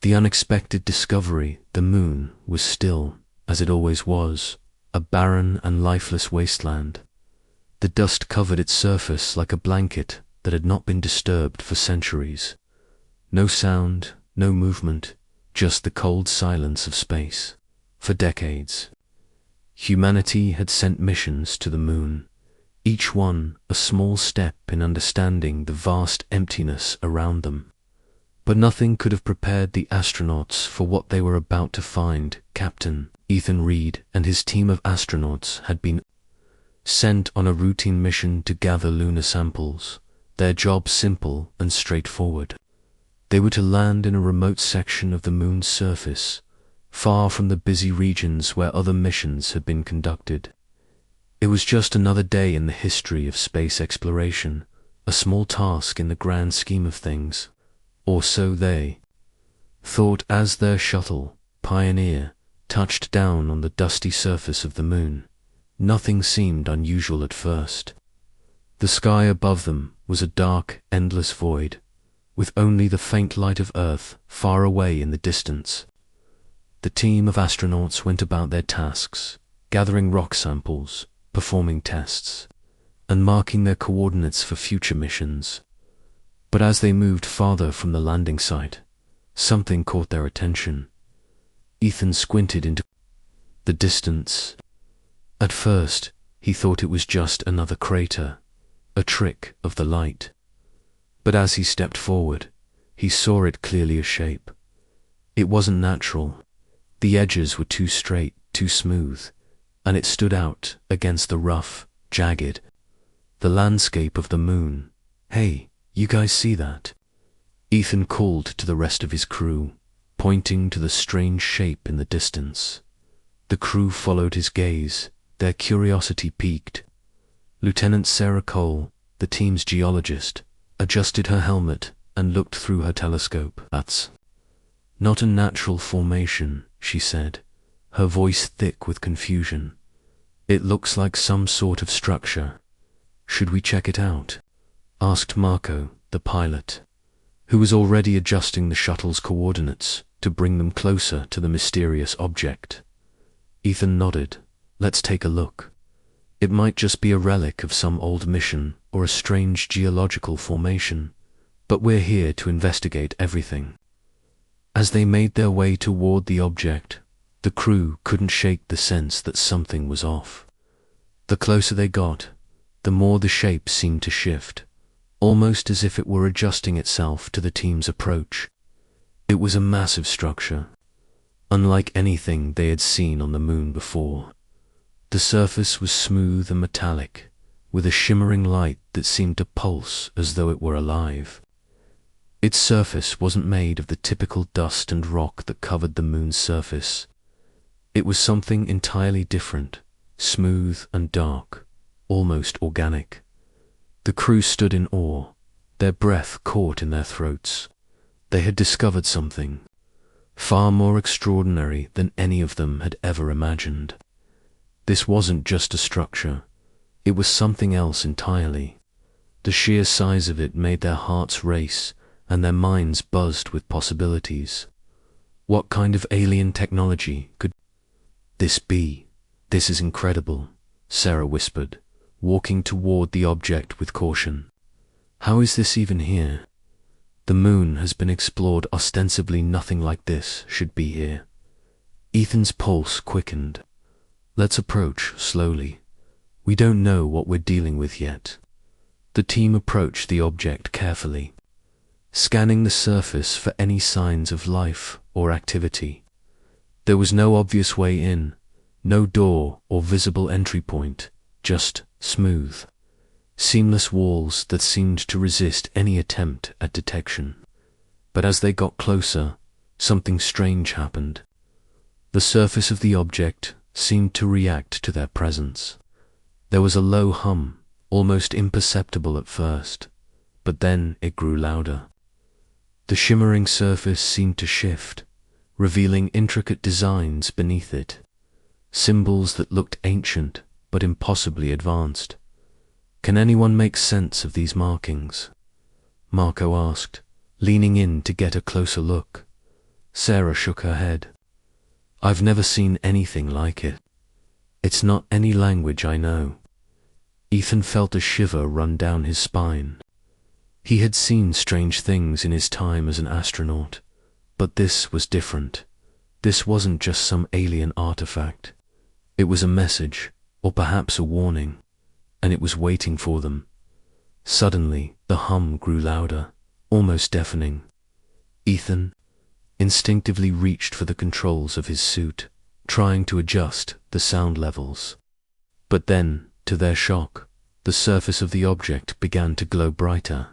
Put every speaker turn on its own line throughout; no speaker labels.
The unexpected discovery, the moon, was still, as it always was, a barren and lifeless wasteland. The dust covered its surface like a blanket that had not been disturbed for centuries. No sound, no movement, just the cold silence of space. For decades, humanity had sent missions to the moon, each one a small step in understanding the vast emptiness around them. But nothing could have prepared the astronauts for what they were about to find. Captain Ethan Reed and his team of astronauts had been sent on a routine mission to gather lunar samples, their job simple and straightforward. They were to land in a remote section of the moon's surface, far from the busy regions where other missions had been conducted. It was just another day in the history of space exploration, a small task in the grand scheme of things, or so they thought as their shuttle, Pioneer, touched down on the dusty surface of the moon. Nothing seemed unusual at first. The sky above them was a dark, endless void, with only the faint light of Earth far away in the distance. The team of astronauts went about their tasks, gathering rock samples, performing tests, and marking their coordinates for future missions. But as they moved farther from the landing site, something caught their attention. Ethan squinted into the distance. At first, he thought it was just another crater, a trick of the light. But as he stepped forward, he saw it clearly a shape. It wasn't natural. The edges were too straight, too smooth, and it stood out against the rough, jagged, the landscape of the moon. "Hey, you guys see that?" Ethan called to the rest of his crew, pointing to the strange shape in the distance. The crew followed his gaze, their curiosity piqued. Lieutenant Sarah Cole, the team's geologist, adjusted her helmet and looked through her telescope. "That's not a natural formation," she said, her voice thick with confusion. "It looks like some sort of structure. Should we check it out?" asked Marco, the pilot, who was already adjusting the shuttle's coordinates to bring them closer to the mysterious object. Ethan nodded. "Let's take a look. It might just be a relic of some old mission or a strange geological formation, but we're here to investigate everything." As they made their way toward the object, the crew couldn't shake the sense that something was off. The closer they got, the more the shape seemed to shift, almost as if it were adjusting itself to the team's approach. It was a massive structure, unlike anything they had seen on the moon before. The surface was smooth and metallic, with a shimmering light that seemed to pulse as though it were alive. Its surface wasn't made of the typical dust and rock that covered the moon's surface. It was something entirely different, smooth and dark, almost organic. The crew stood in awe, their breath caught in their throats. They had discovered something far more extraordinary than any of them had ever imagined. This wasn't just a structure, it was something else entirely. The sheer size of it made their hearts race and their minds buzzed with possibilities. What kind of alien technology could this be? "This is incredible," Sarah whispered, walking toward the object with caution. "How is this even here? The moon has been explored. Ostensibly nothing like this should be here." Ethan's pulse quickened. "Let's approach slowly. We don't know what we're dealing with yet." The team approached the object carefully, scanning the surface for any signs of life or activity. There was no obvious way in, no door or visible entry point, just smooth, seamless walls that seemed to resist any attempt at detection. But as they got closer, something strange happened. The surface of the object seemed to react to their presence. There was a low hum, almost imperceptible at first, but then it grew louder. The shimmering surface seemed to shift, revealing intricate designs beneath it, symbols that looked ancient but impossibly advanced. "Can anyone make sense of these markings?" Marco asked, leaning in to get a closer look. Sarah shook her head. I've never seen anything like it. It's not any language I know. Ethan felt a shiver run down his spine. He had seen strange things in his time as an astronaut, but this was different. This wasn't just some alien artifact. It was a message, or perhaps a warning, and it was waiting for them. Suddenly, the hum grew louder, almost deafening. Ethan instinctively reached for the controls of his suit, trying to adjust the sound levels. But then, to their shock, the surface of the object began to glow brighter.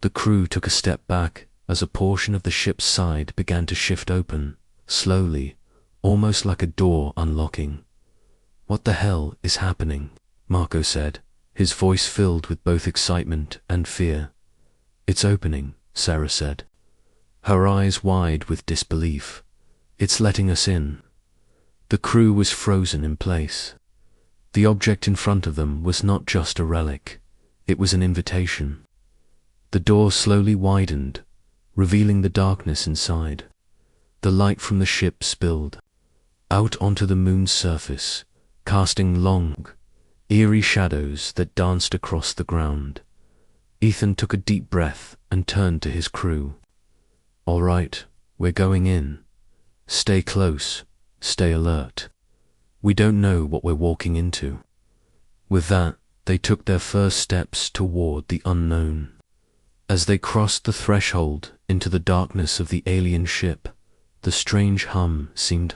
The crew took a step back as a portion of the ship's side began to shift open, slowly, almost like a door unlocking. "What the hell is happening?" Marco said, his voice filled with both excitement and fear. "It's opening," Sarah said, her eyes wide with disbelief. "It's letting us in." The crew was frozen in place. The object in front of them was not just a relic, it was an invitation. The door slowly widened, revealing the darkness inside. The light from the ship spilled out onto the moon's surface, casting long, eerie shadows that danced across the ground. Ethan took a deep breath and turned to his crew. "All right, we're going in. Stay close, stay alert. We don't know what we're walking into." With that, they took their first steps toward the unknown. As they crossed the threshold into the darkness of the alien ship, the strange hum seemed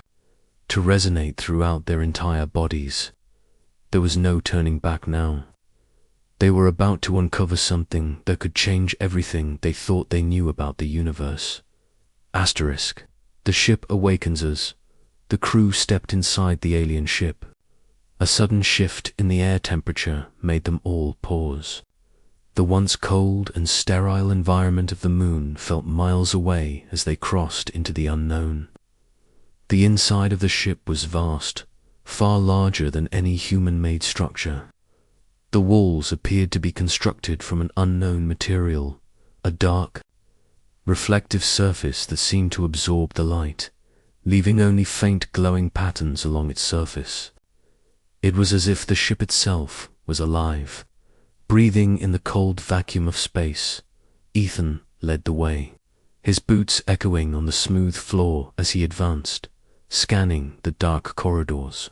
to resonate throughout their entire bodies. There was no turning back now. They were about to uncover something that could change everything they thought they knew about the universe. Asterisk. The ship awakens us. The crew stepped inside the alien ship. A sudden shift in the air temperature made them all pause. The once cold and sterile environment of the moon felt miles away as they crossed into the unknown. The inside of the ship was vast, far larger than any human-made structure. The walls appeared to be constructed from an unknown material, a dark, reflective surface that seemed to absorb the light, leaving only faint glowing patterns along its surface. It was as if the ship itself was alive, breathing in the cold vacuum of space. Ethan led the way, his boots echoing on the smooth floor as he advanced, scanning the dark corridors.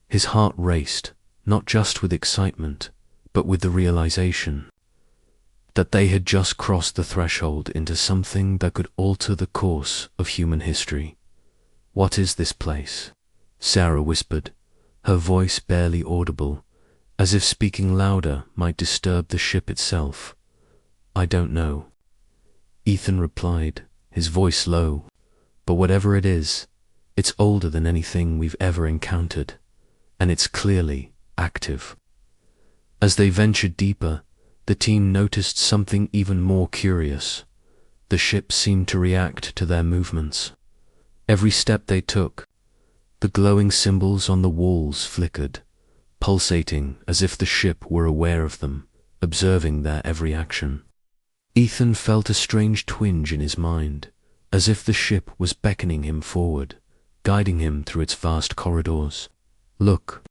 His heart raced, not just with excitement, but with the realization that they had just crossed the threshold into something that could alter the course of human history. "What is this place?" Sarah whispered, her voice barely audible, as if speaking louder might disturb the ship itself. "I don't know," Ethan replied, his voice low. "But whatever it is, it's older than anything we've ever encountered, and it's clearly active." As they ventured deeper, the team noticed something even more curious. The ship seemed to react to their movements. Every step they took, the glowing symbols on the walls flickered, pulsating as if the ship were aware of them, observing their every action. Ethan felt a strange twinge in his mind, as if the ship was beckoning him forward, guiding him through its vast corridors. "Look."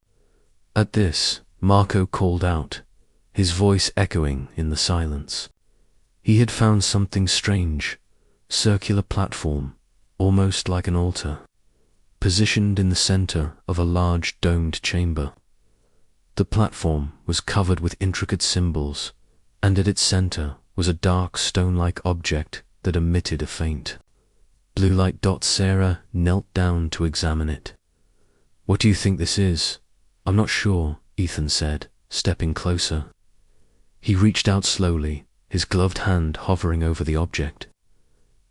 At this, Marco called out, his voice echoing in the silence. He had found something strange, circular platform, almost like an altar, positioned in the center of a large domed chamber. The platform was covered with intricate symbols, and at its center was a dark stone-like object that emitted a faint blue light. Sarah knelt down to examine it. "What do you think this is?" "I'm not sure," Ethan said, stepping closer. He reached out slowly, his gloved hand hovering over the object.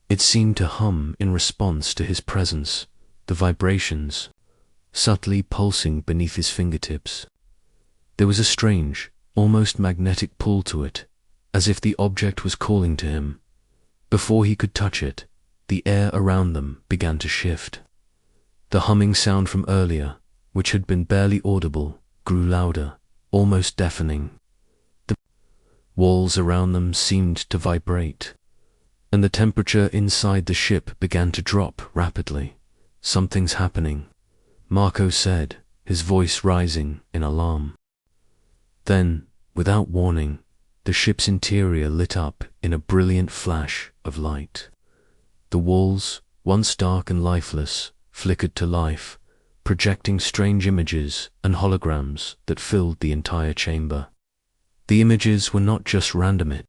It seemed to hum in response to his presence, the vibrations subtly pulsing beneath his fingertips. There was a strange, almost magnetic pull to it, as if the object was calling to him. Before he could touch it, the air around them began to shift. The humming sound from earlier, which had been barely audible, grew louder, almost deafening. The walls around them seemed to vibrate. and the temperature inside the ship began to drop rapidly. "Something's happening," Marco said, his voice rising in alarm. Then, without warning, the ship's interior lit up in a brilliant flash of light. The walls, once dark and lifeless, flickered to life, projecting strange images and holograms that filled the entire chamber. The images were not just random, it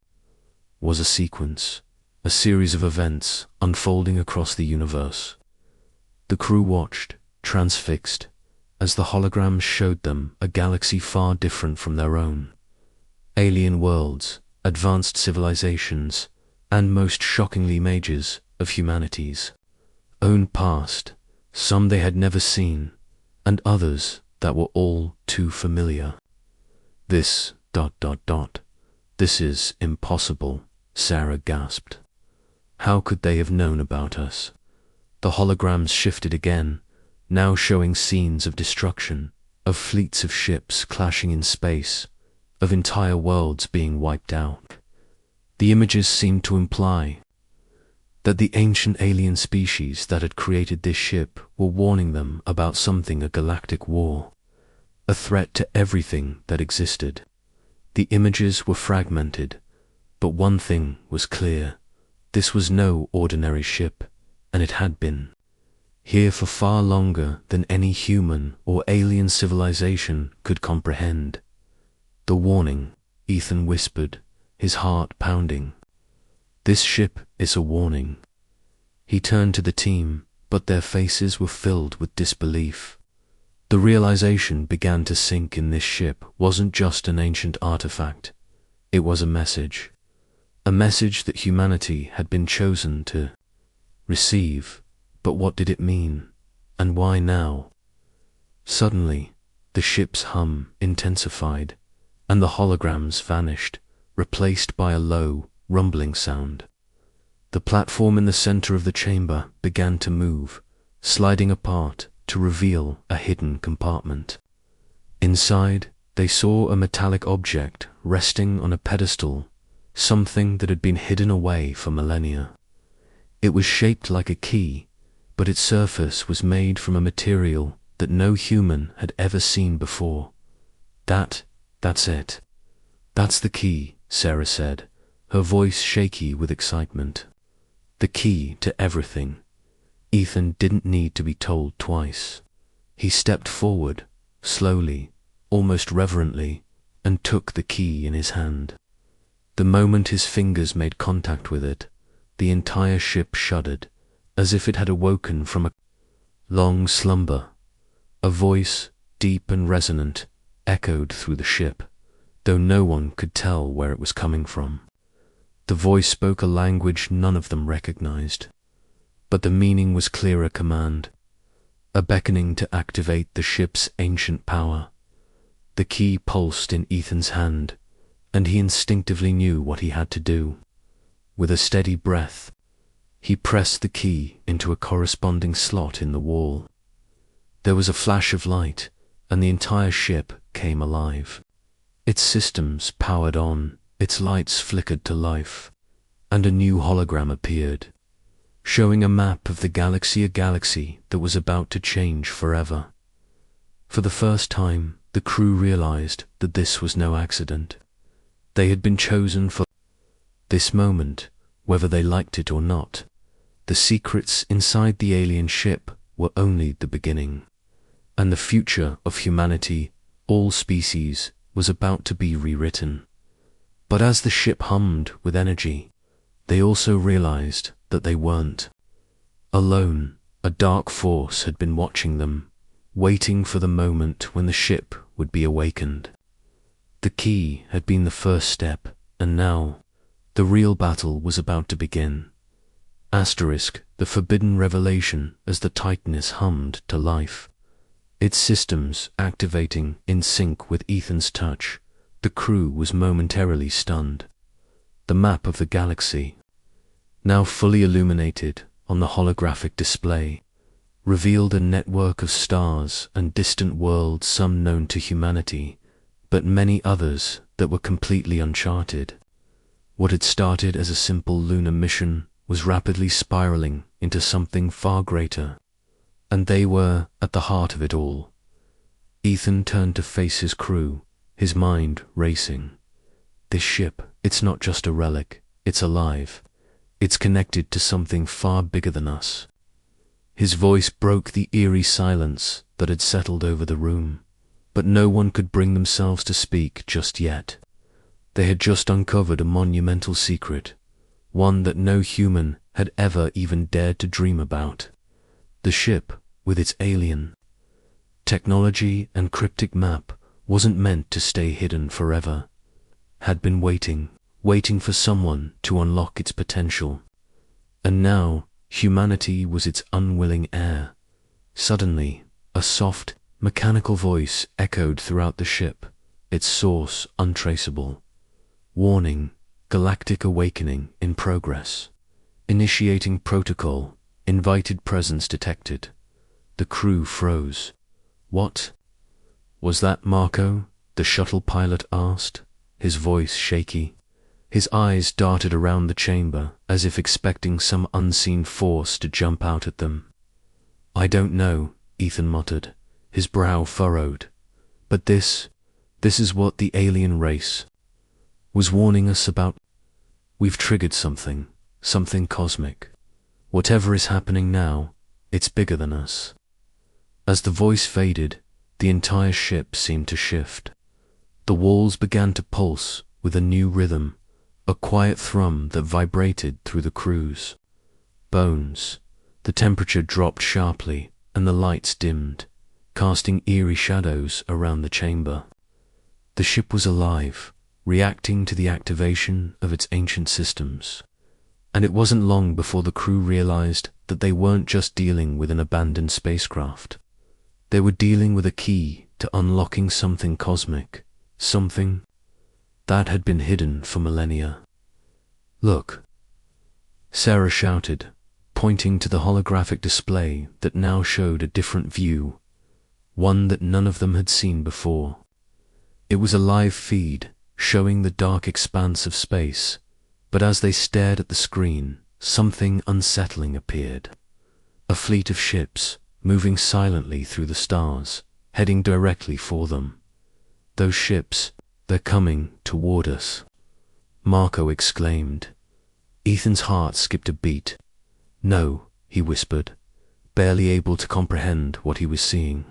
was a sequence, a series of events unfolding across the universe. The crew watched, transfixed, as the holograms showed them a galaxy far different from their own. Alien worlds, advanced civilizations, and most shockingly images of humanity's own past, some they had never seen, and others that were all too familiar. This ... This is impossible, Sarah gasped. How could they have known about us? The holograms shifted again, now showing scenes of destruction, of fleets of ships clashing in space, of entire worlds being wiped out. The images seemed to imply that the ancient alien species that had created this ship were warning them about something, a galactic war, a threat to everything that existed. The images were fragmented, but one thing was clear. This was no ordinary ship, and it had been here for far longer than any human or alien civilization could comprehend. "The warning," Ethan whispered, his heart pounding. "This ship is a warning." He turned to the team, but their faces were filled with disbelief. The realization began to sink in. This ship wasn't just an ancient artifact. It was a message that humanity had been chosen to receive. But what did it mean, and why now? Suddenly, the ship's hum intensified, and the holograms vanished, replaced by a low, rumbling sound. The platform in the center of the chamber began to move, sliding apart to reveal a hidden compartment. Inside, they saw a metallic object resting on a pedestal, something that had been hidden away for millennia. It was shaped like a key, but its surface was made from a material that no human had ever seen before. That's it. That's the key, Sarah said, her voice shaky with excitement. The key to everything. Ethan didn't need to be told twice. He stepped forward, slowly, almost reverently, and took the key in his hand. The moment his fingers made contact with it, the entire ship shuddered, as if it had awoken from a long slumber. A voice, deep and resonant, echoed through the ship, though no one could tell where it was coming from. The voice spoke a language none of them recognized, but the meaning was clear: a command, a beckoning to activate the ship's ancient power. The key pulsed in Ethan's hand, and he instinctively knew what he had to do. With a steady breath, he pressed the key into a corresponding slot in the wall. There was a flash of light, and the entire ship came alive. Its systems powered on, its lights flickered to life, and a new hologram appeared, showing a map of the galaxy, a galaxy that was about to change forever. For the first time, the crew realized that this was no accident. They had been chosen for this moment, whether they liked it or not. The secrets inside the alien ship were only the beginning, and the future of humanity, all species, was about to be rewritten. But as the ship hummed with energy, they also realized that they weren't alone. A dark force had been watching them, waiting for the moment when the ship would be awakened. The key had been the first step, and now the real battle was about to begin. The forbidden revelation as the Titaness hummed to life, its systems activating in sync with Ethan's touch. The crew was momentarily stunned. The map of the galaxy, now fully illuminated on the holographic display, revealed a network of stars and distant worlds, some known to humanity, but many others that were completely uncharted. What had started as a simple lunar mission was rapidly spiraling into something far greater, and they were at the heart of it all. Ethan turned to face his crew, his mind racing. This ship, it's not just a relic, it's alive. It's connected to something far bigger than us. His voice broke the eerie silence that had settled over the room, but no one could bring themselves to speak just yet. They had just uncovered a monumental secret, one that no human had ever even dared to dream about. The ship, with its alien technology and cryptic map, wasn't meant to stay hidden forever. Had been waiting for someone to unlock its potential. And now, humanity was its unwilling heir. Suddenly, a soft, mechanical voice echoed throughout the ship, its source untraceable. Warning, galactic awakening in progress. Initiating protocol, invited presence detected. The crew froze. What? Was that Marco? The shuttle pilot asked, his voice shaky. His eyes darted around the chamber, as if expecting some unseen force to jump out at them. I don't know, Ethan muttered, his brow furrowed. But this is what the alien race was warning us about. We've triggered something cosmic. Whatever is happening now, it's bigger than us. As the voice faded, the entire ship seemed to shift. The walls began to pulse with a new rhythm, a quiet thrum that vibrated through the crew's bones. The temperature dropped sharply and the lights dimmed, casting eerie shadows around the chamber. The ship was alive, reacting to the activation of its ancient systems. And it wasn't long before the crew realized that they weren't just dealing with an abandoned spacecraft. They were dealing with a key to unlocking something cosmic, something that had been hidden for millennia. Look, Sarah shouted, pointing to the holographic display that now showed a different view, one that none of them had seen before. It was a live feed, showing the dark expanse of space, but as they stared at the screen, something unsettling appeared. A fleet of ships, moving silently through the stars, heading directly for them. Those ships, they're coming toward us, Marco exclaimed. Ethan's heart skipped a beat. No, he whispered, barely able to comprehend what he was seeing.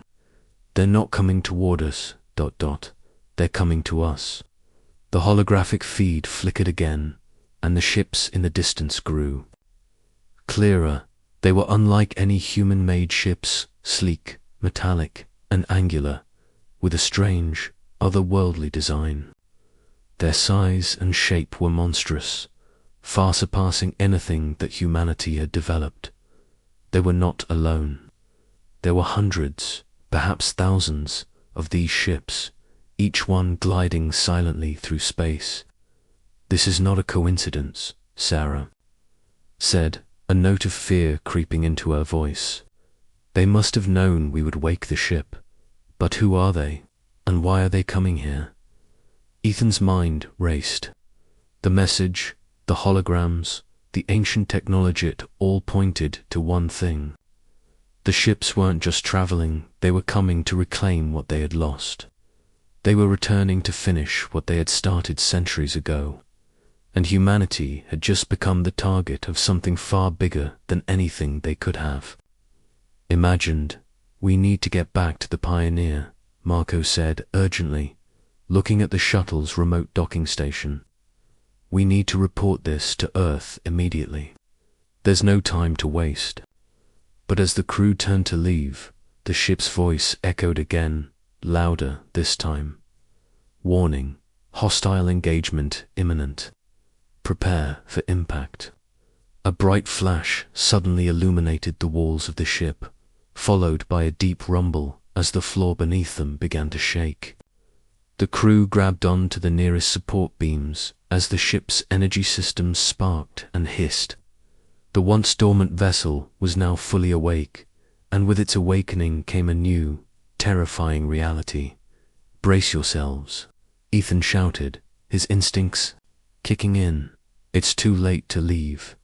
They're not coming toward us, ... They're coming to us. The holographic feed flickered again, and the ships in the distance grew clearer. They were unlike any human-made ships, sleek, metallic, and angular, with a strange, otherworldly design. Their size and shape were monstrous, far surpassing anything that humanity had developed. They were not alone. There were hundreds, perhaps thousands, of these ships, each one gliding silently through space. This is not a coincidence, Sarah said, a note of fear creeping into her voice. They must have known we would wake the ship. But who are they, and why are they coming here? Ethan's mind raced. The message, the holograms, the ancient technology, it all pointed to one thing. The ships weren't just traveling, they were coming to reclaim what they had lost. They were returning to finish what they had started centuries ago. And humanity had just become the target of something far bigger than anything they could have imagined. We need to get back to the Pioneer, Marco said urgently, looking at the shuttle's remote docking station. We need to report this to Earth immediately. There's no time to waste. But as the crew turned to leave, the ship's voice echoed again, louder this time. Warning, hostile engagement imminent. Prepare for impact. A bright flash suddenly illuminated the walls of the ship, followed by a deep rumble as the floor beneath them began to shake. The crew grabbed on to the nearest support beams as the ship's energy systems sparked and hissed. The once dormant vessel was now fully awake, and with its awakening came a new, terrifying reality. Brace yourselves, Ethan shouted, his instincts kicking in. It's too late to leave.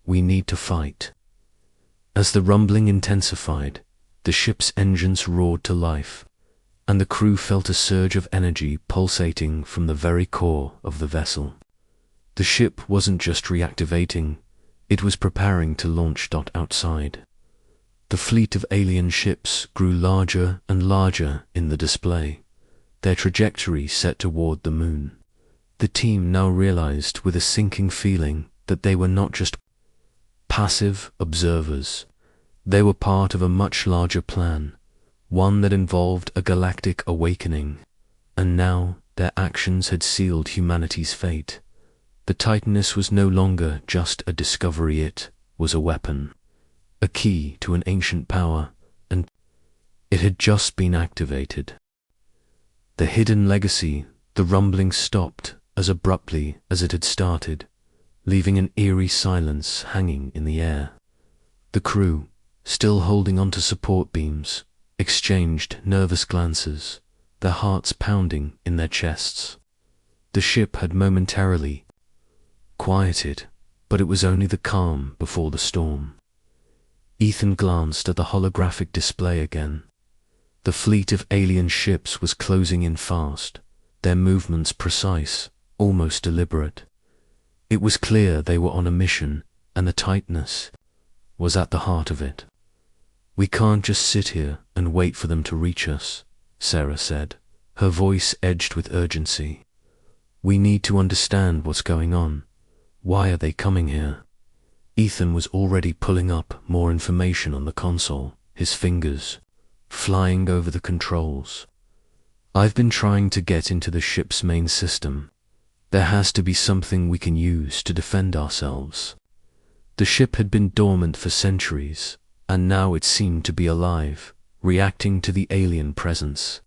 We need to fight. As the rumbling intensified, the ship's engines roared to life, and the crew felt a surge of energy pulsating from the very core of the vessel. The ship wasn't just reactivating, it was preparing to launch. Outside, the fleet of alien ships grew larger and larger in the display, their trajectory set toward the moon. The team now realized with a sinking feeling that they were not just passive observers. They were part of a much larger plan, one that involved a galactic awakening, and now their actions had sealed humanity's fate. The Titaness was no longer just a discovery, it was a weapon, a key to an ancient power, and it had just been activated. The hidden legacy, the rumbling stopped as abruptly as it had started, leaving an eerie silence hanging in the air. The crew, still holding onto support beams, exchanged nervous glances, their hearts pounding in their chests. The ship had momentarily quieted, but it was only the calm before the storm. Ethan glanced at the holographic display again. The fleet of alien ships was closing in fast, their movements precise, almost deliberate. It was clear they were on a mission, and the Titaness was at the heart of it. "We can't just sit here and wait for them to reach us," Sarah said, her voice edged with urgency. "We need to understand what's going on. Why are they coming here?" Ethan was already pulling up more information on the console, his fingers flying over the controls. "I've been trying to get into the ship's main system. There has to be something we can use to defend ourselves." The ship had been dormant for centuries, and now it seemed to be alive, reacting to the alien presence.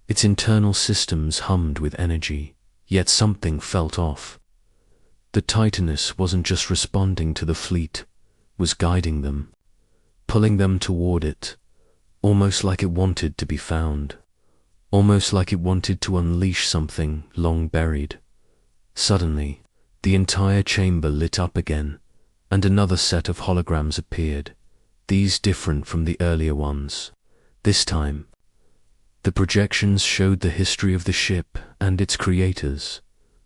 Its internal systems hummed with energy, yet something felt off. The Titaness wasn't just responding to the fleet, was guiding them, pulling them toward it, almost like it wanted to be found, almost like it wanted to unleash something long buried. Suddenly, the entire chamber lit up again, and another set of holograms appeared, these different from the earlier ones. This time, the projections showed the history of the ship and its creators,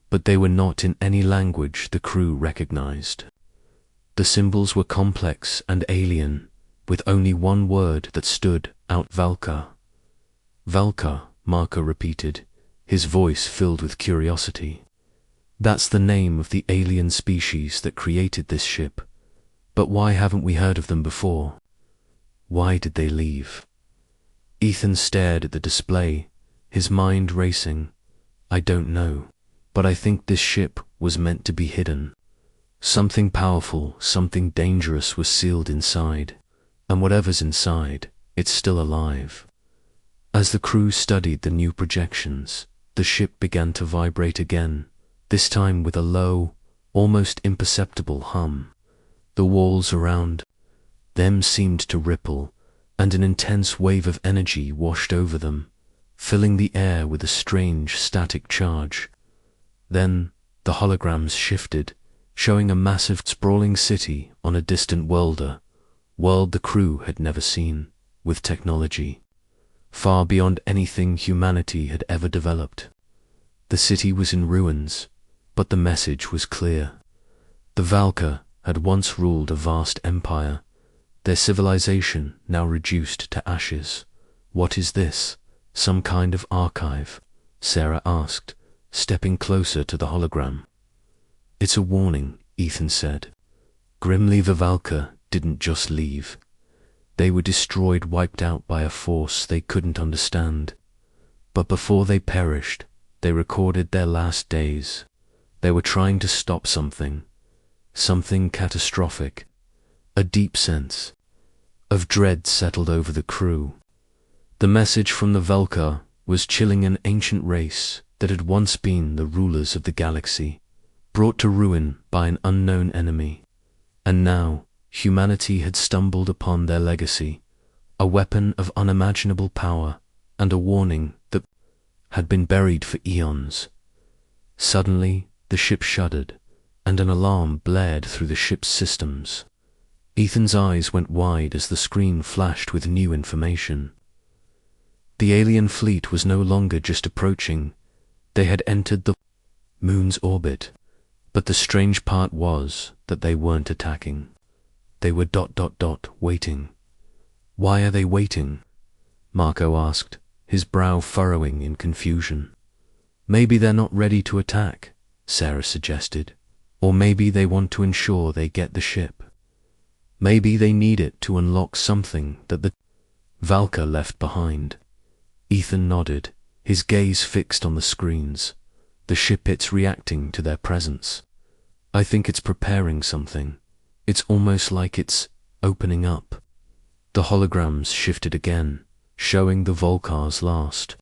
but they were not in any language the crew recognized. The symbols were complex and alien, with only one word that stood out: Valka. "Valka," Marker repeated, his voice filled with curiosity. "That's the name of the alien species that created this ship. But why haven't we heard of them before? Why did they leave?" Ethan stared at the display, his mind racing. "I don't know, but I think this ship was meant to be hidden. Something powerful, something dangerous was sealed inside, and whatever's inside, it's still alive." As the crew studied the new projections, the ship began to vibrate again, this time with a low, almost imperceptible hum. The walls around them seemed to ripple, and an intense wave of energy washed over them, filling the air with a strange static charge. Then the holograms shifted, showing a massive sprawling city on a distant world the crew had never seen, with technology far beyond anything humanity had ever developed. The city was in ruins, but the message was clear. The Valka had once ruled a vast empire, their civilization now reduced to ashes. "What is this? Some kind of archive?" Sarah asked, stepping closer to the hologram. "It's a warning," Ethan said. Grimly, the Valka didn't just leave. They were destroyed, wiped out by a force they couldn't understand. But before they perished, they recorded their last days. They were trying to stop something catastrophic. A deep sense of dread settled over the crew. The message from the Valka was chilling an ancient race that had once been the rulers of the galaxy, brought to ruin by an unknown enemy. And now, humanity had stumbled upon their legacy, a weapon of unimaginable power, and a warning that had been buried for eons. Suddenly, the ship shuddered, and an alarm blared through the ship's systems. Ethan's eyes went wide as the screen flashed with new information. The alien fleet was no longer just approaching. They had entered the moon's orbit. But the strange part was that they weren't attacking. They were ... waiting. Why are they waiting? Marco asked, his brow furrowing in confusion. Maybe they're not ready to attack, Sarah suggested. Or maybe they want to ensure they get the ship. Maybe they need it to unlock something that the Valka left behind. Ethan nodded, his gaze fixed on the screens. The ship it's reacting to their presence. I think it's preparing something. It's almost like it's opening up. The holograms shifted again, showing the Volkar's last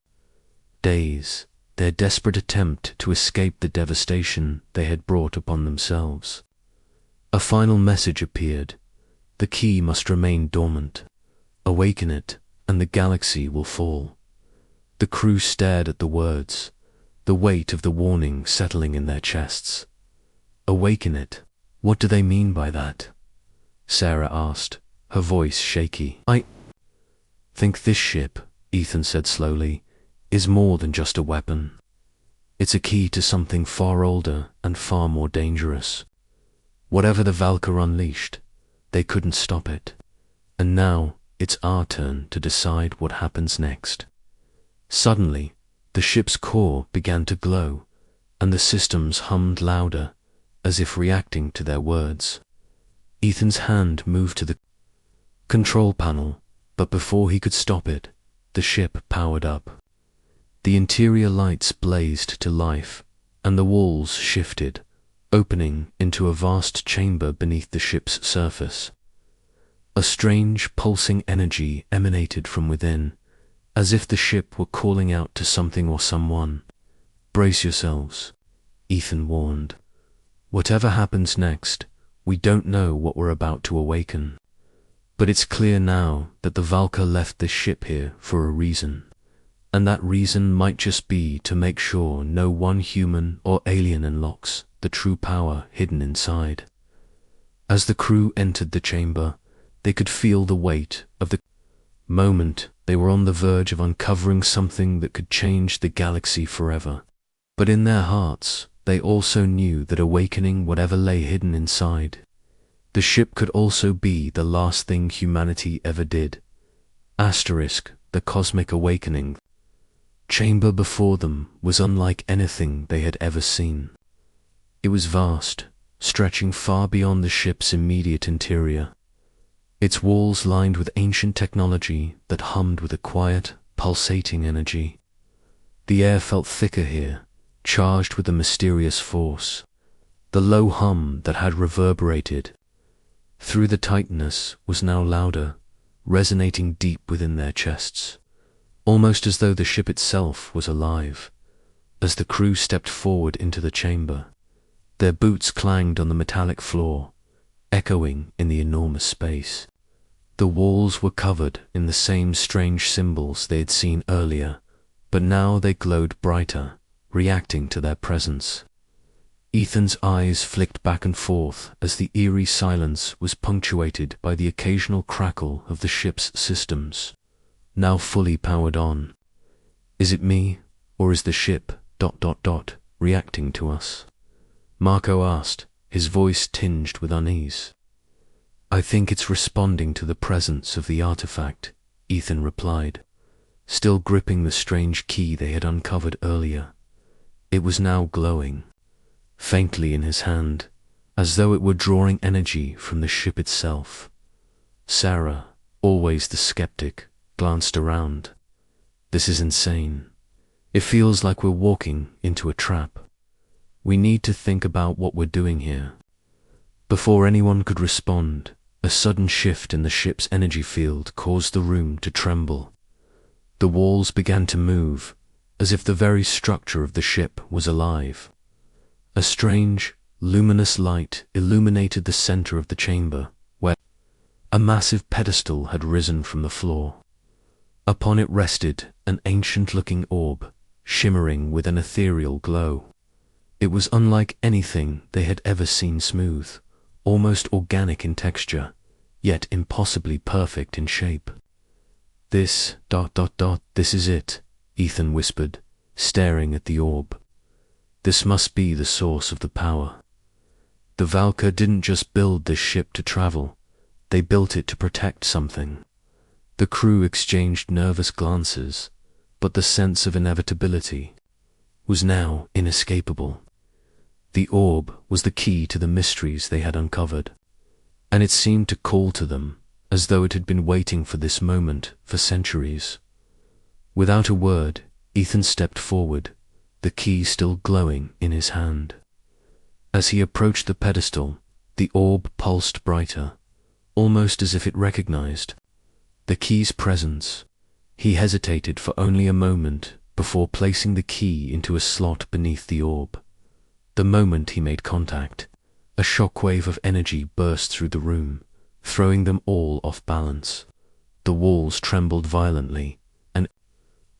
days, their desperate attempt to escape the devastation they had brought upon themselves. A final message appeared. The key must remain dormant. Awaken it, and the galaxy will fall. The crew stared at the words, the weight of the warning settling in their chests. Awaken it? What do they mean by that? Sarah asked, her voice shaky. I think this ship, Ethan said slowly, is more than just a weapon. It's a key to something far older and far more dangerous. Whatever the Valkyr unleashed, they couldn't stop it. And now it's our turn to decide what happens next. Suddenly, the ship's core began to glow, and the systems hummed louder, as if reacting to their words. Ethan's hand moved to the control panel, but before he could stop it, the ship powered up. The interior lights blazed to life, and the walls shifted, opening into a vast chamber beneath the ship's surface. A strange, pulsing energy emanated from within, as if the ship were calling out to something or someone. Brace yourselves, Ethan warned. Whatever happens next, we don't know what we're about to awaken. But it's clear now that the Valka left this ship here for a reason. And that reason might just be to make sure no one human or alien unlocks the true power hidden inside. As the crew entered the chamber, they could feel the weight of the moment. They were on the verge of uncovering something that could change the galaxy forever. But in their hearts, they also knew that awakening whatever lay hidden inside, the ship could also be the last thing humanity ever did. Asterisk, the cosmic awakening. Chamber before them was unlike anything they had ever seen. It was vast, stretching far beyond the ship's immediate interior. Its walls lined with ancient technology that hummed with a quiet, pulsating energy. The air felt thicker here, charged with a mysterious force. The low hum that had reverberated through the tightness was now louder, resonating deep within their chests, almost as though the ship itself was alive. As the crew stepped forward into the chamber, their boots clanged on the metallic floor, echoing in the enormous space. The walls were covered in the same strange symbols they had seen earlier, but now they glowed brighter, reacting to their presence. Ethan's eyes flicked back and forth as the eerie silence was punctuated by the occasional crackle of the ship's systems, now fully powered on. Is it me, or is the ship ... reacting to us? Marco asked, his voice tinged with unease. I think it's responding to the presence of the artifact, Ethan replied, still gripping the strange key they had uncovered earlier. It was now glowing, faintly in his hand, as though it were drawing energy from the ship itself. Sarah, always the skeptic, glanced around. This is insane. It feels like we're walking into a trap. We need to think about what we're doing here. Before anyone could respond, a sudden shift in the ship's energy field caused the room to tremble. The walls began to move, as if the very structure of the ship was alive. A strange, luminous light illuminated the center of the chamber, where a massive pedestal had risen from the floor. Upon it rested an ancient-looking orb, shimmering with an ethereal glow. It was unlike anything they had ever seen, smooth, almost organic in texture, yet impossibly perfect in shape. This is it, Ethan whispered, staring at the orb. This must be the source of the power. The Valkyr didn't just build this ship to travel, they built it to protect something. The crew exchanged nervous glances, but the sense of inevitability was now inescapable. The orb was the key to the mysteries they had uncovered, and it seemed to call to them as though it had been waiting for this moment for centuries. Without a word, Ethan stepped forward, the key still glowing in his hand. As he approached the pedestal, the orb pulsed brighter, almost as if it recognized the key's presence. He hesitated for only a moment before placing the key into a slot beneath the orb. The moment he made contact, a shockwave of energy burst through the room, throwing them all off balance. The walls trembled violently, and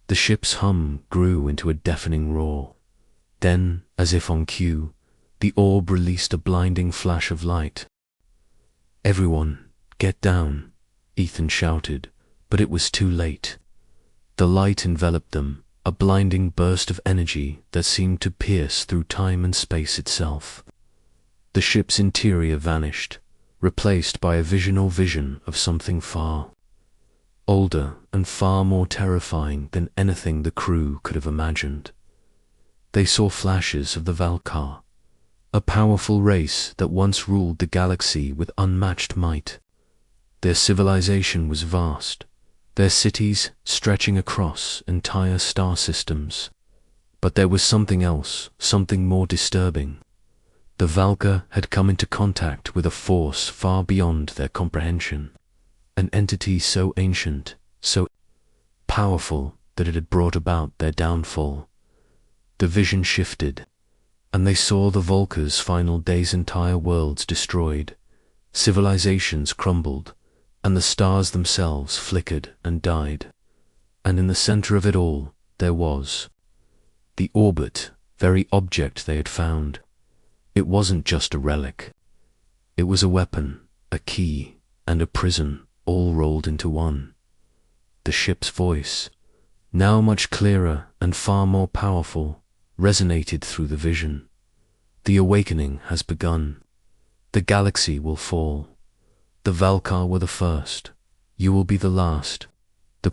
the ship's hum grew into a deafening roar. Then, as if on cue, the orb released a blinding flash of light. "Everyone, get down," Ethan shouted, but it was too late. The light enveloped them, a blinding burst of energy that seemed to pierce through time and space itself. The ship's interior vanished, replaced by a vision of something far older and far more terrifying than anything the crew could have imagined. They saw flashes of the Valkyr, a powerful race that once ruled the galaxy with unmatched might. Their civilization was vast, their cities stretching across entire star systems. But there was something else, something more disturbing. The Valkyr had come into contact with a force far beyond their comprehension, an entity so ancient, so powerful that it had brought about their downfall. The vision shifted, and they saw the Valkyr's final days, entire worlds destroyed, civilizations crumbled, and the stars themselves flickered and died. And in the center of it all, there was the orbit, very object they had found. It wasn't just a relic. It was a weapon, a key, and a prison, all rolled into one. The ship's voice, now much clearer and far more powerful, resonated through the vision. "The awakening has begun. The galaxy will fall. The Valkyr were the first. You will be the last." The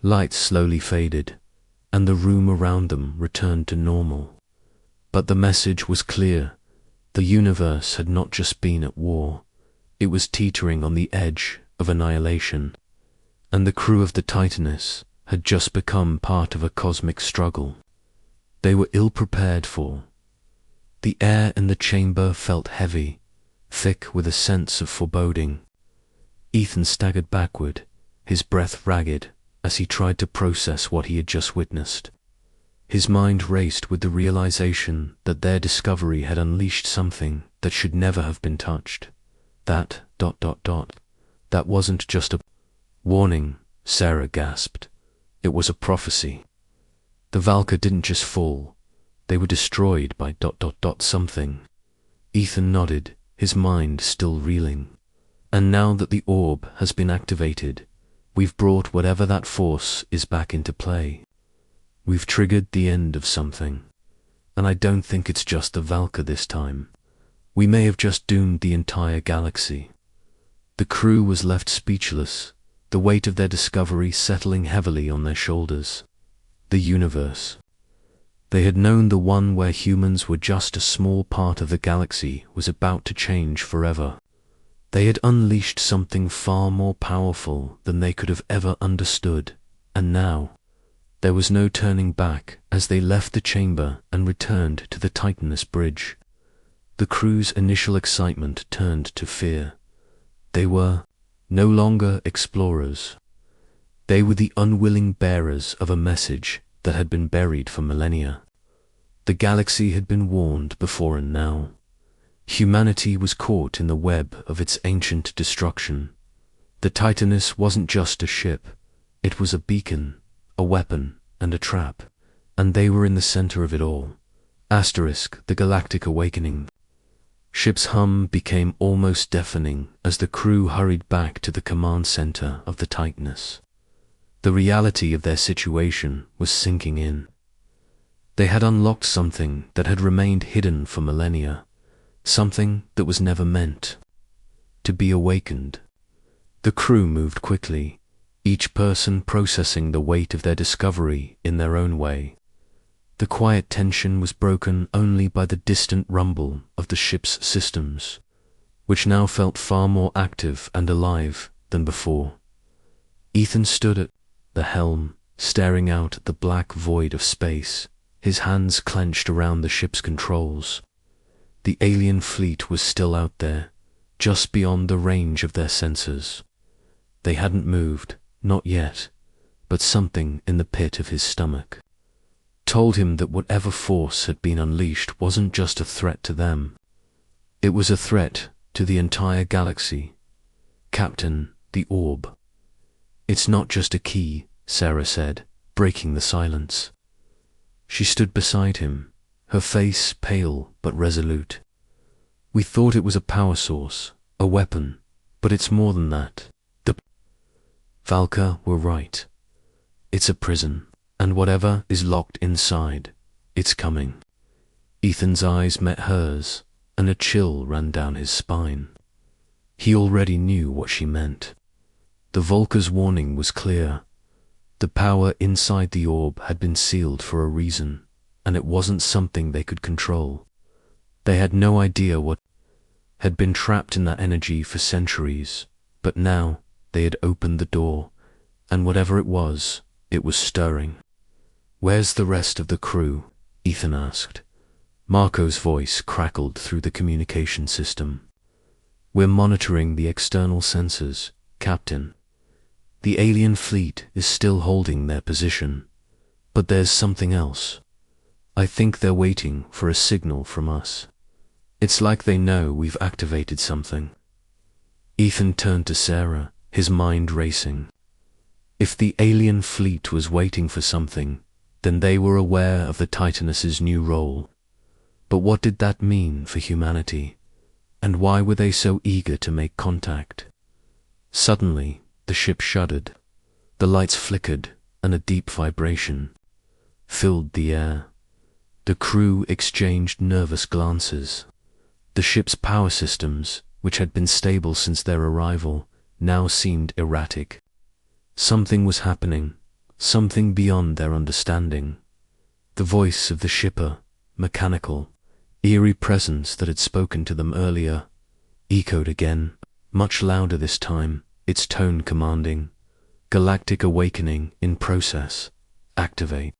light slowly faded, and the room around them returned to normal. But the message was clear. The universe had not just been at war. It was teetering on the edge of annihilation. And the crew of the Titaness had just become part of a cosmic struggle they were ill-prepared for. The air in the chamber felt heavy, thick with a sense of foreboding. Ethan staggered backward, his breath ragged, as he tried to process what he had just witnessed. His mind raced with the realization that their discovery had unleashed something that should never have been touched. That wasn't just a warning, Sarah gasped. It was a prophecy. The Valkyr didn't just fall. They were destroyed by something. Ethan nodded, his mind still reeling. "And now that the orb has been activated, we've brought whatever that force is back into play. We've triggered the end of something. And I don't think it's just the Valkyr this time. We may have just doomed the entire galaxy." The crew was left speechless, the weight of their discovery settling heavily on their shoulders. The universe. They had known the one where humans were just a small part of the galaxy was about to change forever. They had unleashed something far more powerful than they could have ever understood, and now there was no turning back as they left the chamber and returned to the Titaness bridge. The crew's initial excitement turned to fear. They were no longer explorers. They were the unwilling bearers of a message that had been buried for millennia. The galaxy had been warned before, and now humanity was caught in the web of its ancient destruction. The Titaness wasn't just a ship. It was a beacon, a weapon, and a trap, and they were in the center of it all, The Galactic Awakening. Ship's hum became almost deafening as the crew hurried back to the command center of the Titaness. The reality of their situation was sinking in. They had unlocked something that had remained hidden for millennia, something that was never meant to be awakened. The crew moved quickly, each person processing the weight of their discovery in their own way. The quiet tension was broken only by the distant rumble of the ship's systems, which now felt far more active and alive than before. Ethan stood at the helm, staring out at the black void of space, his hands clenched around the ship's controls. The alien fleet was still out there, just beyond the range of their sensors. They hadn't moved, not yet, but something in the pit of his stomach told him that whatever force had been unleashed wasn't just a threat to them. It was a threat to the entire galaxy. Captain, the orb. It's not just a key, Sarah said, breaking the silence. She stood beside him, her face pale but resolute. We thought it was a power source, a weapon, but it's more than that. The Valka were right. It's a prison. And whatever is locked inside, it's coming. Ethan's eyes met hers, and a chill ran down his spine. He already knew what she meant. The Volker's warning was clear. The power inside the orb had been sealed for a reason, and it wasn't something they could control. They had no idea what had been trapped in that energy for centuries, but now they had opened the door, and whatever it was stirring. "Where's the rest of the crew?" Ethan asked. Marco's voice crackled through the communication system. "We're monitoring the external sensors, Captain. The alien fleet is still holding their position, but there's something else. I think they're waiting for a signal from us. It's like they know we've activated something." Ethan turned to Sarah, his mind racing. If the alien fleet was waiting for something, then they were aware of the Titaness's new role. But what did that mean for humanity? And why were they so eager to make contact? Suddenly, the ship shuddered. The lights flickered, and a deep vibration filled the air. The crew exchanged nervous glances. The ship's power systems, which had been stable since their arrival, now seemed erratic. Something was happening, something beyond their understanding. The voice of the shipper, mechanical, eerie presence that had spoken to them earlier, echoed again, much louder this time, its tone commanding. "Galactic awakening in process. Activate.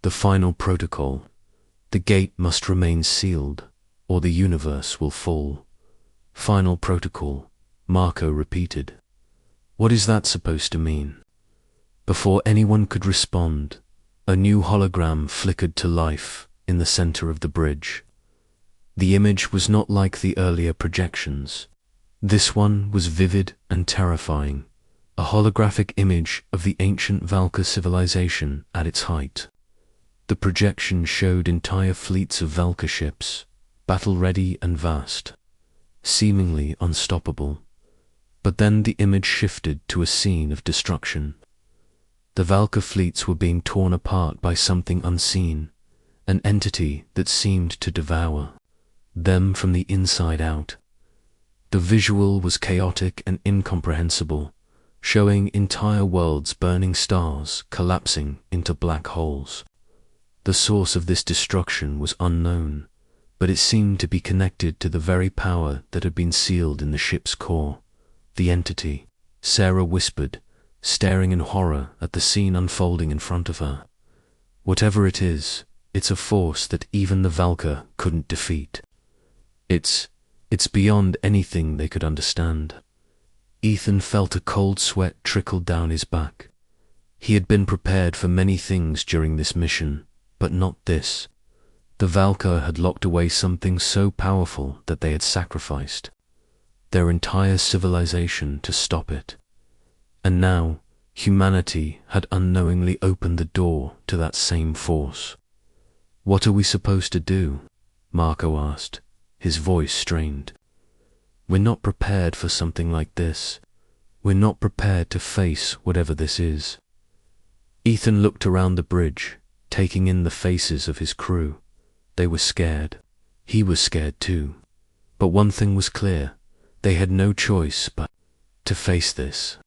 The final protocol. The gate must remain sealed, or the universe will fall. Final protocol," Marco repeated. "What is that supposed to mean?" Before anyone could respond, a new hologram flickered to life in the center of the bridge. The image was not like the earlier projections. This one was vivid and terrifying, a holographic image of the ancient Valka civilization at its height. The projection showed entire fleets of Valka ships, battle-ready and vast, seemingly unstoppable. But then the image shifted to a scene of destruction. The Valka fleets were being torn apart by something unseen, an entity that seemed to devour them from the inside out. The visual was chaotic and incomprehensible, showing entire worlds burning stars collapsing into black holes. The source of this destruction was unknown, but it seemed to be connected to the very power that had been sealed in the ship's core. "The entity," Sarah whispered, staring in horror at the scene unfolding in front of her. "Whatever it is, it's a force that even the Valka couldn't defeat. It's beyond anything they could understand." Ethan felt a cold sweat trickle down his back. He had been prepared for many things during this mission, but not this. The Valka had locked away something so powerful that they had sacrificed their entire civilization to stop it. And now, humanity had unknowingly opened the door to that same force. What are we supposed to do? Marco asked, his voice strained. We're not prepared for something like this. We're not prepared to face whatever this is. Ethan looked around the bridge, taking in the faces of his crew. They were scared. He was scared too. But one thing was clear. They had no choice but to face this.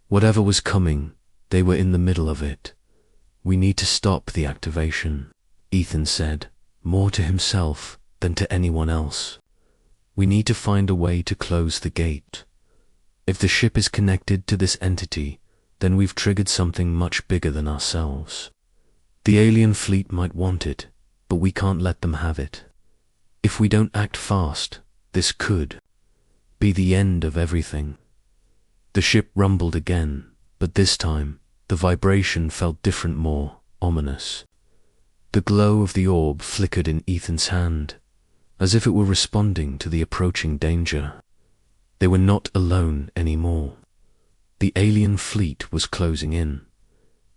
Whatever was coming, they were in the middle of it. We need to stop the activation, Ethan said, more to himself than to anyone else. We need to find a way to close the gate. If the ship is connected to this entity, then we've triggered something much bigger than ourselves. The alien fleet might want it, but we can't let them have it. If we don't act fast, this could be the end of everything. The ship rumbled again, but this time, the vibration felt different, more ominous. The glow of the orb flickered in Ethan's hand, as if it were responding to the approaching danger. They were not alone anymore. The alien fleet was closing in.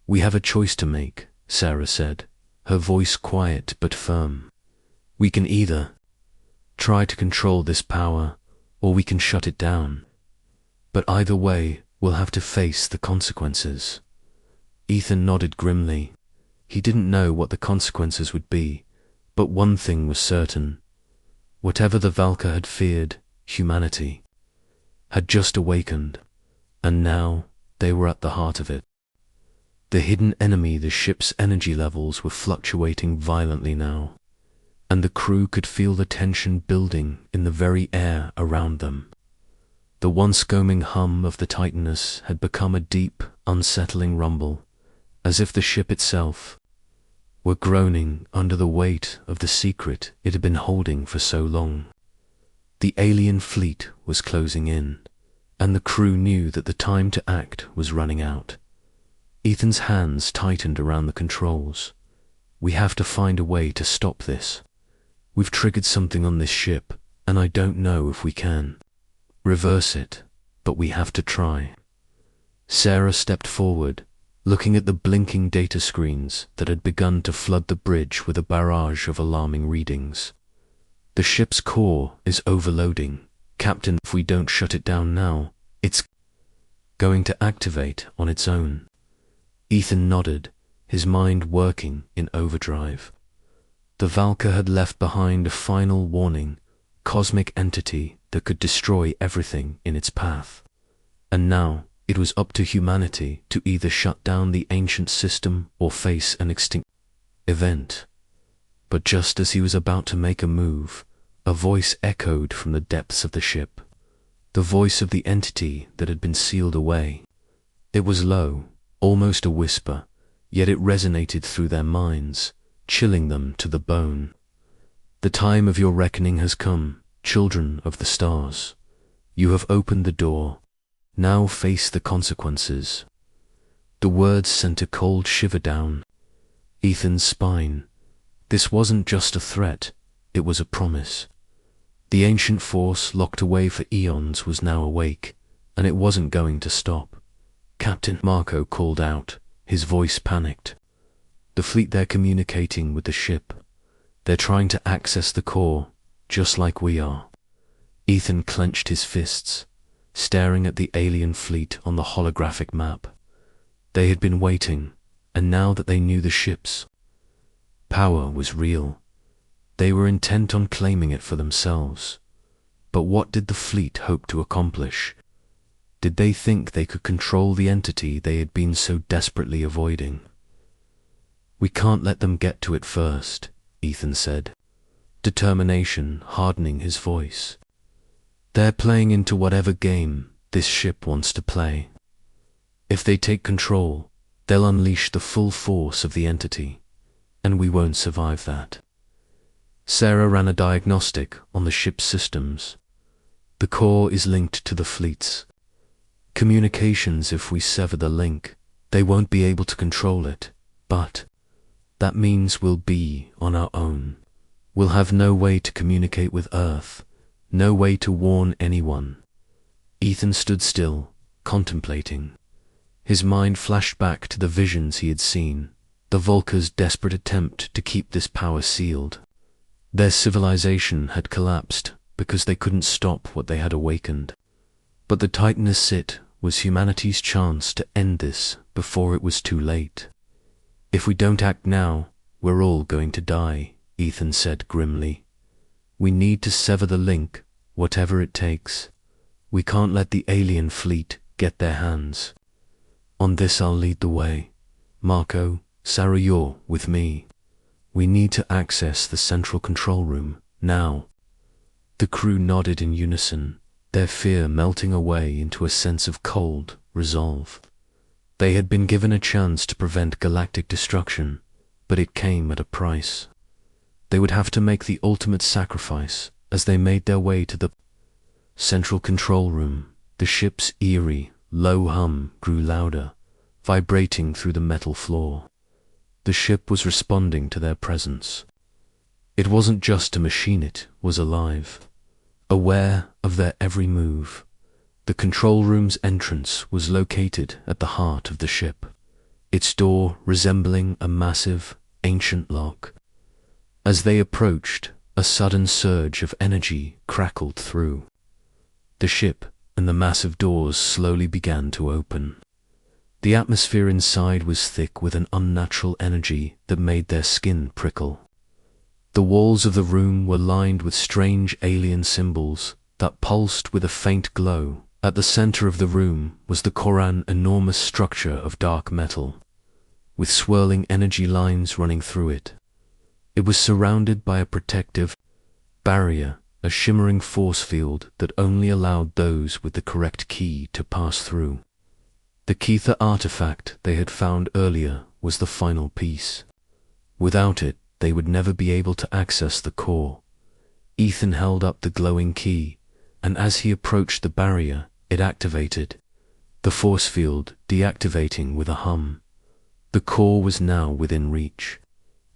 We have a choice to make, Sarah said, her voice quiet but firm. We can either try to control this power, or we can shut it down. But either way, we'll have to face the consequences. Ethan nodded grimly. He didn't know what the consequences would be, but one thing was certain. Whatever the Valka had feared, humanity had just awakened, and now they were at the heart of it. The hidden enemy, the ship's energy levels were fluctuating violently now, and the crew could feel the tension building in the very air around them. The once scoming hum of the Titanus had become a deep, unsettling rumble, as if the ship itself were groaning under the weight of the secret it had been holding for so long. The alien fleet was closing in, and the crew knew that the time to act was running out. Ethan's hands tightened around the controls. We have to find a way to stop this. We've triggered something on this ship, and I don't know if we can reverse it, but we have to try. Sarah stepped forward, looking at the blinking data screens that had begun to flood the bridge with a barrage of alarming readings. The ship's core is overloading. Captain, if we don't shut it down now, it's going to activate on its own. Ethan nodded, his mind working in overdrive. The Valka had left behind a final warning, cosmic entity that could destroy everything in its path. And now it was up to humanity to either shut down the ancient system or face an extinct event. But just as he was about to make a move, a voice echoed from the depths of the ship, the voice of the entity that had been sealed away. It was low, almost a whisper, yet it resonated through their minds, chilling them to the bone. The time of your reckoning has come, children of the stars. You have opened the door. Now face the consequences. The words sent a cold shiver down Ethan's spine. This wasn't just a threat, it was a promise. The ancient force locked away for eons was now awake, and it wasn't going to stop. Captain, Marco called out, his voice panicked. The fleet, they're communicating with the ship. They're trying to access the core, just like we are. Ethan clenched his fists, staring at the alien fleet on the holographic map. They had been waiting, and now that they knew the ship's power was real, they were intent on claiming it for themselves. But what did the fleet hope to accomplish? Did they think they could control the entity they had been so desperately avoiding? We can't let them get to it first, Ethan said, determination hardening his voice. They're playing into whatever game this ship wants to play. If they take control, they'll unleash the full force of the entity, and we won't survive that. Sarah ran a diagnostic on the ship's systems. The core is linked to the fleet's communications. If we sever the link, they won't be able to control it, but that means we'll be on our own. We'll have no way to communicate with Earth, no way to warn anyone. Ethan stood still, contemplating. His mind flashed back to the visions he had seen, the Vulca's desperate attempt to keep this power sealed. Their civilization had collapsed because they couldn't stop what they had awakened. But the Titaness Sit was humanity's chance to end this before it was too late. "If we don't act now, we're all going to die," Ethan said grimly. "We need to sever the link, whatever it takes. We can't let the alien fleet get their hands. On this I'll lead the way. Marco, Sarah, you're with me. We need to access the central control room, now." The crew nodded in unison, their fear melting away into a sense of cold resolve. They had been given a chance to prevent galactic destruction, but it came at a price. They would have to make the ultimate sacrifice as they made their way to the central control room. The ship's eerie, low hum grew louder, vibrating through the metal floor. The ship was responding to their presence. It wasn't just a machine, it was alive, aware of their every move. The control room's entrance was located at the heart of the ship, its door resembling a massive, ancient lock. As they approached, a sudden surge of energy crackled through. The ship and the massive doors slowly began to open. The atmosphere inside was thick with an unnatural energy that made their skin prickle. The walls of the room were lined with strange alien symbols that pulsed with a faint glow. At the center of the room was the Koran, enormous structure of dark metal, with swirling energy lines running through it. It was surrounded by a protective barrier, a shimmering force field that only allowed those with the correct key to pass through. The Kether artifact they had found earlier was the final piece. Without it, they would never be able to access the core. Ethan held up the glowing key, and as he approached the barrier, it activated, the force field deactivating with a hum. The core was now within reach.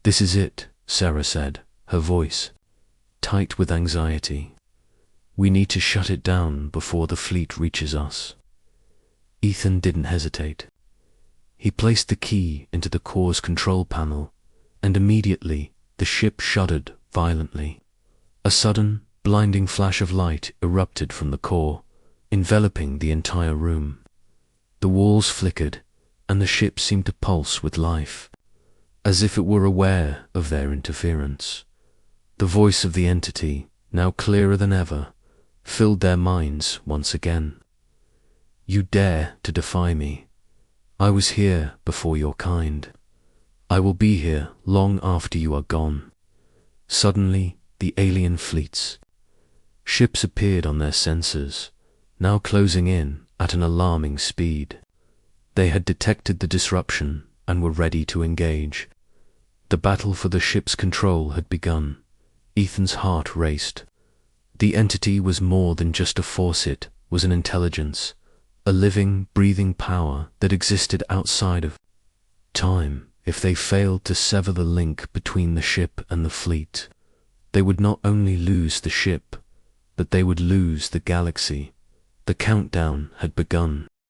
"This is it," Sarah said, her voice tight with anxiety. "We need to shut it down before the fleet reaches us." Ethan didn't hesitate. He placed the key into the core's control panel, and immediately the ship shuddered violently. A sudden, blinding flash of light erupted from the core, enveloping the entire room. The walls flickered, and the ship seemed to pulse with life, as if it were aware of their interference. The voice of the entity, now clearer than ever, filled their minds once again. "You dare to defy me. I was here before your kind. I will be here long after you are gone." Suddenly, the alien fleet's ships appeared on their sensors, now closing in at an alarming speed. They had detected the disruption and were ready to engage. The battle for the ship's control had begun. Ethan's heart raced. The entity was more than just a force, it was an intelligence, a living, breathing power that existed outside of time. If they failed to sever the link between the ship and the fleet, they would not only lose the ship, but they would lose the galaxy. The countdown had begun.